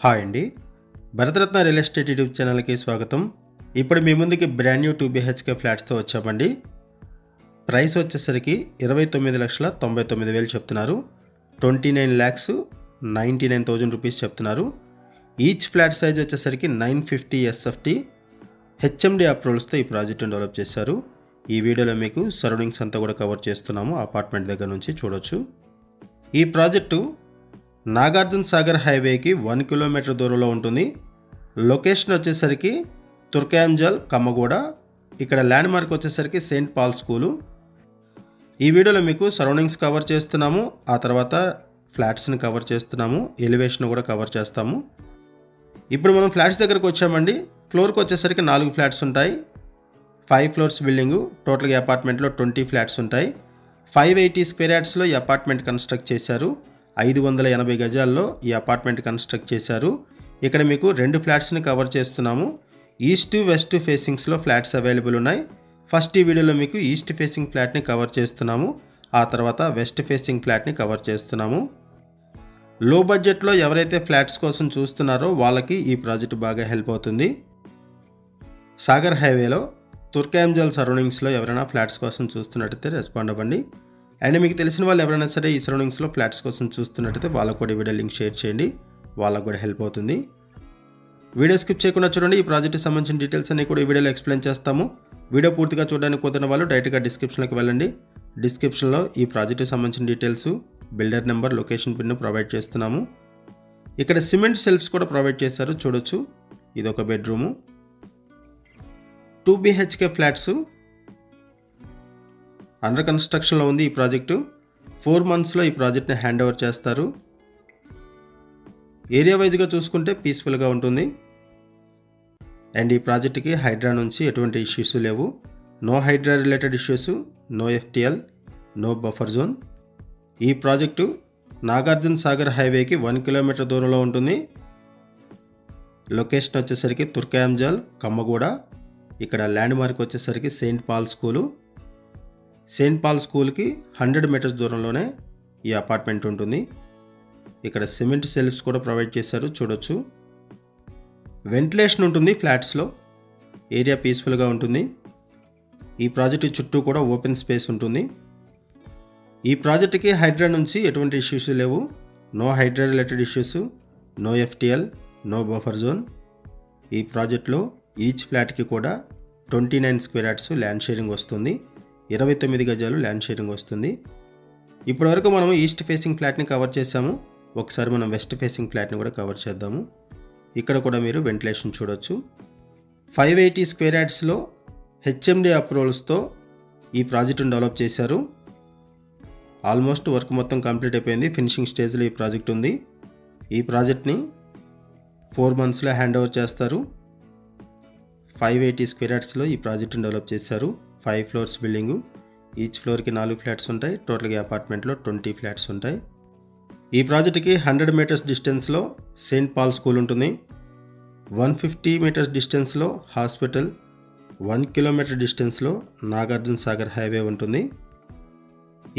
Hi అండి. Bharat Ratna real estate YouTube ఛానల్కి స్వాగతం. ఇప్పుడు మీ ముందుకి బ్రాండ్ న్యూ 2 BHK ఫ్లాట్స్తో వచ్చామండి. ప్రైస్ వచ్చేసరికి 29,99,000 చెప్తున్నారు. 29,99,000 రూపీస్ చెప్తున్నారు. ఈచ్ ఫ్లాట్ సైజ్ వచ్చేసరికి 950 SFT HMD అప్రూవల్స్తో ఈ ప్రాజెక్ట్ని డెవలప్ చేశారు. ఈ వీడియోలో మీకు సరౌండింగ్స్ అంతా కూడా కవర్ చేస్తున్నాము. అపార్ట్మెంట్ దగ్గర నుంచి చూడొచ్చు. ఈ ప్రాజెక్టు నాగార్జున సాగర్ హైవేకి 1 కిలోమీటర్ దూరంలో ఉంటుంది. లొకేషన్ వచ్చేసరికి తుర్కాయంజల్ కమ్మగూడ. ఇక్కడ ల్యాండ్ మార్క్ వచ్చేసరికి సెయింట్ పాల్ స్కూలు. ఈ వీడియోలో మీకు సరౌండింగ్స్ కవర్ చేస్తున్నాము, ఆ తర్వాత ఫ్లాట్స్ని కవర్ చేస్తున్నాము, ఎలివేషన్ కూడా కవర్ చేస్తాము. ఇప్పుడు మనం ఫ్లాట్స్ దగ్గరకు వచ్చామండి. ఫ్లోర్కి వచ్చేసరికి 4 ఫ్లాట్స్ ఉంటాయి. 5 ఫ్లోర్స్ బిల్డింగు. టోటల్గా అపార్ట్మెంట్లో 20 ఫ్లాట్స్ ఉంటాయి. 580 స్క్వేర్ యార్డ్స్లో ఈ అపార్ట్మెంట్ కన్స్ట్రక్ట్ చేశారు. 580 గజాల్లో ఈ అపార్ట్మెంట్ కన్స్ట్రక్ట్ చేశారు. ఇక్కడ మీకు 2 ఫ్లాట్స్ని కవర్ చేస్తున్నాము. ఈస్ట్ వెస్ట్ ఫేసింగ్స్లో ఫ్లాట్స్ అవైలబుల్ ఉన్నాయి. ఫస్ట్ ఈ వీడియోలో మీకు ఈస్ట్ ఫేసింగ్ ఫ్లాట్ని కవర్ చేస్తున్నాము, ఆ తర్వాత వెస్ట్ ఫేసింగ్ ఫ్లాట్ని కవర్ చేస్తున్నాము. లో బడ్జెట్లో ఎవరైతే ఫ్లాట్స్ కోసం చూస్తున్నారో వాళ్ళకి ఈ ప్రాజెక్ట్ బాగా హెల్ప్ అవుతుంది. సాగర్ హైవేలో తుర్కాయంజల్ సరౌండింగ్స్లో ఎవరైనా ఫ్లాట్స్ కోసం చూస్తున్నట్టయితే రెస్పాండ్ అవ్వండి. అండ్ మీకు తెలిసిన వాళ్ళు ఎవరైనా సరే ఈ సరౌండింగ్స్లో ఫ్లాట్స్ కోసం చూస్తున్నట్టయితే వాళ్ళకు కూడా వీడియో లింక్ షేర్ చేయండి, వాళ్ళకు కూడా హెల్ప్ అవుతుంది. వీడియో స్కిప్ చేయకుండా చూడండి. ఈ ప్రాజెక్ట్కి సంబంధించిన డీటెయిల్స్ అన్ని కూడా ఈ వీడియోలో ఎక్స్ప్లెయిన్ చేస్తాము. వీడియో పూర్తిగా చూడడానికి కోరుతున్న వాళ్ళు డైరెక్ట్గా డిస్క్రిప్షన్లోకి వెళ్ళండి. డిస్క్రిప్షన్లో ఈ ప్రాజెక్ట్కి సంబంధించిన details, builder number, location pin provide చేస్తున్నాము. ఇక్కడ సిమెంట్ సెల్ఫ్స్ కూడా ప్రొవైడ్ చేశారు, చూడొచ్చు. ఇది ఒక బెడ్రూము. 2 BHK ఫ్లాట్స్ అండర్ కన్స్ట్రక్షన్లో ఉంది. ఈ ప్రాజెక్టు 4 మంత్స్లో ఈ ప్రాజెక్ట్ని హ్యాండ్ ఓవర్ చేస్తారు. ఏరియా వైజ్గా చూసుకుంటే పీస్ఫుల్గా ఉంటుంది. అండ్ ఈ ప్రాజెక్ట్కి హైడ్రా నుంచి ఎటువంటి ఇష్యూస్ లేవు. No HYDRAA related issues, no FTL, no buffer zone. ఈ ప్రాజెక్టు నాగార్జున సాగర్ హైవేకి 1 కిలోమీటర్ దూరంలో ఉంటుంది. లొకేషన్ వచ్చేసరికి తుర్కాయంజల్ కమ్మగూడ. ఇక్కడ ల్యాండ్ మార్క్ వచ్చేసరికి Saint Paul school. Saint Paul స్కూల్కి 100 మీటర్స్ దూరంలోనే ఈ అపార్ట్మెంట్ ఉంటుంది. ఇక్కడ సిమెంట్ సెల్ఫ్స్ కూడా ప్రొవైడ్ చేశారు, చూడొచ్చు. వెంటిలేషన్ ఉంటుంది ఫ్లాట్స్లో. ఏరియా పీస్ఫుల్గా ఉంటుంది. ఈ ప్రాజెక్ట్ చుట్టూ కూడా ఓపెన్ స్పేస్ ఉంటుంది. ఈ ప్రాజెక్ట్కి హైడ్రా నుంచి ఎటువంటి ఇష్యూస్ లేవు. No HYDRAA related issues, no FTL, no buffer zone. ఈ ప్రాజెక్ట్లో ఈచ్ ఫ్లాట్కి కూడా 29 స్క్వేర్ యార్డ్స్ ల్యాండ్ షేరింగ్ వస్తుంది. 29 గజాలు ల్యాండ్ షేరింగ్ వస్తుంది. ఇప్పటివరకు మనం ఈస్ట్ ఫేసింగ్ ఫ్లాట్ని కవర్ చేసాము. ఒకసారి మనం వెస్ట్ ఫేసింగ్ ఫ్లాట్ని కూడా కవర్ చేద్దాము. ఇక్కడ కూడా మీరు వెంటిలేషన్ చూడొచ్చు. 580 స్క్వేర్ యార్డ్స్లో HMD అప్రూవల్స్తో ఈ ప్రాజెక్టును డెవలప్ చేశారు. ఆల్మోస్ట్ వర్క్ మొత్తం కంప్లీట్ అయిపోయింది. ఫినిషింగ్ స్టేజ్లో ఈ ప్రాజెక్ట్ ఉంది. ఈ ప్రాజెక్ట్ని 4 మంత్స్లో హ్యాండ్ ఓవర్ చేస్తారు. 580 స్క్వేర్ యార్డ్స్లో ఈ ప్రాజెక్టును డెవలప్ చేశారు. 5 ఫ్లోర్స్ బిల్డింగు. ఈచ్ ఫ్లోర్కి 4 ఫ్లాట్స్ ఉంటాయి. టోటల్గా అపార్ట్మెంట్లో 20 ఫ్లాట్స్ ఉంటాయి. ఈ ప్రాజెక్ట్కి 100 మీటర్స్ డిస్టెన్స్లో సెయింట్ పాల్ స్కూల్ ఉంటుంది. 150 మీటర్స్ డిస్టెన్స్లో హాస్పిటల్. 1 కిలోమీటర్ డిస్టెన్స్లో నాగార్జున సాగర్ హైవే ఉంటుంది.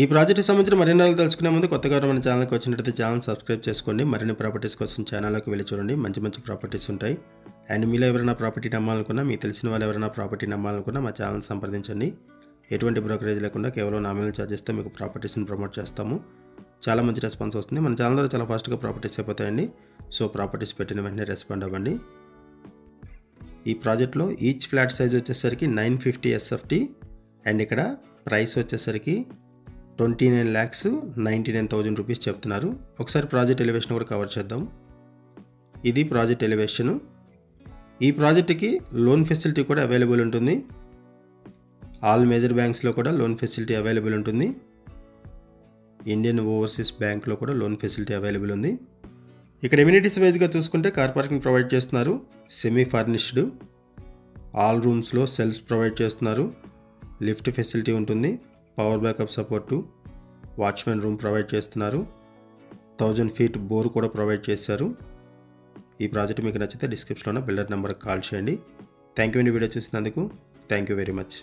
ఈ ప్రాజెక్ట్కి సంబంధించిన మరిన్ని వివరాలు తెలుసుకునే ముందు కొత్తగా మన ఛానల్కి వచ్చినట్లయితే ఛానల్ సబ్స్క్రైబ్ చేసుకోండి. మరిన్ని ప్రాపర్టీస్ కోసం ఛానల్లోకి వెళ్ళి చూడండి. మంచి మంచి ప్రాపర్టీస్ ఉంటాయి. అండ్ మీలో ఎవరైనా ప్రాపర్టీ నమ్మాలనుకున్నా, మీకు తెలిసిన వాళ్ళు ఎవరైనా ప్రాపర్టీ నమ్మాలనుకున్నా మా ఛానల్ సంప్రదించండి. ఎటువంటి బ్రోకరేజ్ లేకుండా కేవలం నామినల్ ఛార్జెస్తో మీకు ప్రాపర్టీస్ని ప్రమోట్ చేస్తాము. చాలా మంచి రెస్పాన్స్ వస్తుంది. మన ఛానల్ ద్వారా చాలా ఫాస్ట్గా ప్రాపర్టీస్ అయిపోతాయండి. సో ప్రాపర్టీస్ పెట్టిన వెంటనే రెస్పాండ్ అవ్వండి. ఈ ప్రాజెక్ట్లో ఈచ్ ఫ్లాట్ సైజ్ వచ్చేసరికి 950 SFT. అండ్ ఇక్కడ ప్రైస్ వచ్చేసరికి 29,99,000 రూపీస్ చెప్తున్నారు. ఒకసారి ప్రాజెక్ట్ ఎలివేషన్ కూడా కవర్ చేద్దాం. ఇది ప్రాజెక్ట్ ఎలివేషను. ఈ ప్రాజెక్ట్కి లోన్ ఫెసిలిటీ కూడా అవైలబుల్ ఉంటుంది. ఆల్ మేజర్ బ్యాంక్స్లో కూడా లోన్ ఫెసిలిటీ అవైలబుల్ ఉంటుంది. ఇండియన్ ఓవర్సీస్ బ్యాంక్లో కూడా లోన్ ఫెసిలిటీ అవైలబుల్ ఉంది. ఇక్కడ ఎమ్యూనిటీస్ వైజ్గా చూసుకుంటే కార్ పార్కింగ్ ప్రొవైడ్ చేస్తున్నారు. Semi furnished. ఆల్ రూమ్స్లో సెల్ఫ్స్ ప్రొవైడ్ చేస్తున్నారు. లిఫ్ట్ ఫెసిలిటీ ఉంటుంది. Power backup support. Watchman room provide చేస్తున్నారు. 1000 feet బోర్ కూడా ప్రొవైడ్ చేశారు. ఈ ప్రాజెక్ట్ మీకు నచ్చితే డిస్క్రిప్షన్లో బిల్డర్ నెంబర్కి కాల్ చేయండి. థ్యాంక్ యూ అండి వీడియో చూసినందుకు. Thank you very much.